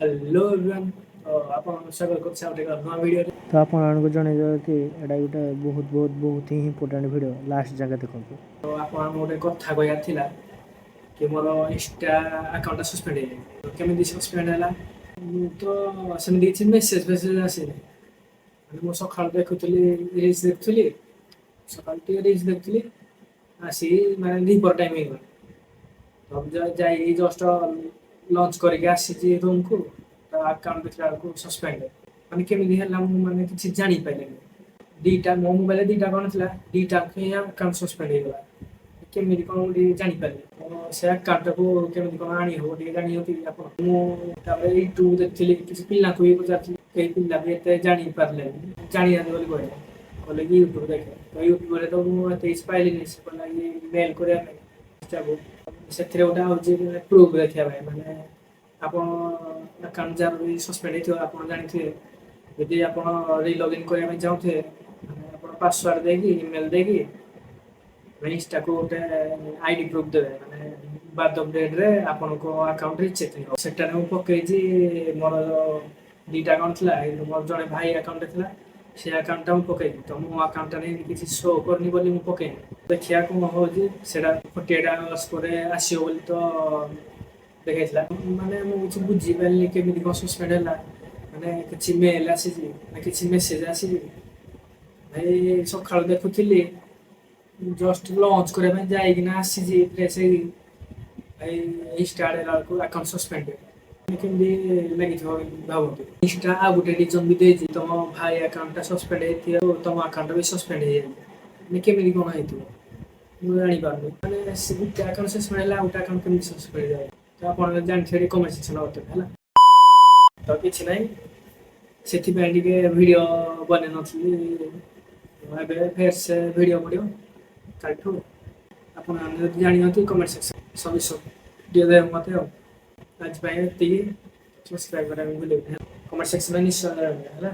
Hello everyone. तो आपण स्वागत करछे आ एक नवा वीडियो रे। तो आपको जनइदेव कि एटा गोटे बहुत ही इम्पोर्टाट भिड लास्ट जगह देखो। तो आपण गोटे कथा कहयार थिला कि मोर इंस्टा अकाउंट सस्पेंड हे जाय। तो केमिति सस्पेंड हला तो सेमिति किछि मेसेज आसीले। माने मो सखाळ देखुतली रील्स देखुतली, सखाळ टी रील्स देखुतली आसी माने दीपर टाइम हे गला। तब जाई जस्ट लॉन्च करके आसी रूम को तो अकाउंट देखला को सस्पेंड माने केमिति हला मु माने किछि जानि पाइलेनी। दीटा मो मोबाइल दीटा अकाउंट थिला, दीटा के अकाउंट सस्पेंड हे गला। केमिति कोन गोटे जानि पाइले तो से अकाउंट को केमिति कोन आनी हो गोटे जानि होति आपण मु ताबे यूट्यूब देखथिली किछि पिल्ला को पचारथिली केही पिल्ला भी एते जानि पारले जानि आनी बोली कहले कहले कि यूट्यूब देखे तो यूट्यूब रे तो मु एते पाइलिनी से कहला कि मेल करे जाबो ସେଥିରେ ଗୋଟେ ହଉଛି ପ୍ରୁଫ୍ ଦେଖିବା ପାଇଁ ମାନେ ଆପଣ ଆକାଉଣ୍ଟ ଯାହାର ବି ସସ୍ପେଣ୍ଡ ହେଇଥିବ ଆପଣ ଜାଣିଥିବେ ଯଦି ଆପଣ ରିଲଗଇନ୍ କରିବା ପାଇଁ ଚାହୁଁଥିବେ ମାନେ ଆପଣ ପାସୱାର୍ଡ଼ ଦେଇକି ଇମେଲ୍ ଦେଇକି ଇନଷ୍ଟାକୁ ଗୋଟେ ଆଇଡି ପ୍ରୁଫ୍ ଦେବେ ମାନେ ବାର୍ଥ ଅଫ୍ ଡେଟ୍ରେ ଆପଣଙ୍କ ଆକାଉଣ୍ଟରେ ଚେକ୍ ହେବ ସେଟାରେ ମୁଁ ପକେଇଛି ମୋର ଦୁଇଟା ଆକାଉଣ୍ଟ ଥିଲା ମୋର ଜଣେ ଭାଇ ଆକାଉଣ୍ଟରେ ଥିଲା ସେ ଆକାଉଣ୍ଟଟା ମୁଁ ପକେଇଲି ତ ମୋ ଆକାଉଣ୍ଟଟା ନେଇ କିଛି ଶୋ କରୁନି ବୋଲି ମୁଁ ପକେଇନି ଦେଖିବା କ'ଣ ହେଉଛି ସେଇଟା 48 ଆୱାର୍ସ ପରେ ଆସିବ ବୋଲି ତ ଦେଖେଇଥିଲା ମାନେ ମୁଁ କିଛି ବୁଝିପାରିଲି କେମିତି କ'ଣ ସସ୍ପେଣ୍ଡ ହେଲା ମାନେ କିଛି ମେଲ୍ ଆସିଛି ନା କିଛି ମେସେଜ୍ ଆସିଛି ଭାଇ ସକାଳୁ ଦେଖୁଥିଲି ଜଷ୍ଟ ଲଞ୍ଚ କରିବା ପାଇଁ ଯାଇକିନା ଆସିଛି ଫ୍ରେଶ୍ ହେଇକି ଭାଇ ଇନଷ୍ଟା ଆଡ଼େ ବେଳକୁ ଆକାଉଣ୍ଟ ସସ୍ପେଣ୍ଡ କେମିତି ଲାଗିଥିବ ଭାବନ୍ତୁ ଇନଷ୍ଟା ଆଉ ଗୋଟେ ରିଜନ୍ ବି ଦେଇଛି ତମ ଭାଇ ଆକାଉଣ୍ଟଟା ସସ୍ପେଣ୍ଡ ହେଇଥିବ ତମ ଆକାଉଣ୍ଟ ବି ସସ୍ପେଣ୍ଡ ହେଇଯାଇଛି ମାନେ କେମିତି କ'ଣ ହେଇଥିବ ମୁଁ ଜାଣିପାରୁନି ମାନେ ସେ ଗୋଟେ ଆକାଉଣ୍ଟ ସସ୍ପେଣ୍ଡ ହେଲା ଆଉ ଗୋଟେ ଆକାଉଣ୍ଟ କେମିତି ସସ୍ପେଣ୍ଡ ହେଇଯାଏ ତ ଆପଣ ଜାଣିଥିବେ କମେଣ୍ଟ ସେକ୍ସନ୍ ବତେଇବେ ହେଲା ତ କିଛି ନାହିଁ ସେଥିପାଇଁ ଟିକେ ଭିଡ଼ିଓ ବନେଇ ନଥିଲି ଏବେ ଫେର୍ ସେ ଭିଡ଼ିଓ ପଡ଼ିବ କାଲିଠୁ ଆପଣ ଯଦି ଜାଣିଛନ୍ତି କମେଣ୍ଟ ସେକ୍ସନ୍ ସଲ୍ୟୁସନ୍ ଟିକେ ଦେବେ ମୋତେ ଆଉ ଆଜି ପାଇଁ ଏତିକି ସବସ୍କ୍ରାଇବ୍ କରିବାକୁ ଭୁଲିବେନି କମେଣ୍ଟ ସେକ୍ସନରେ ନିଶ୍ଚୟ ଦେବେ ହେଲା।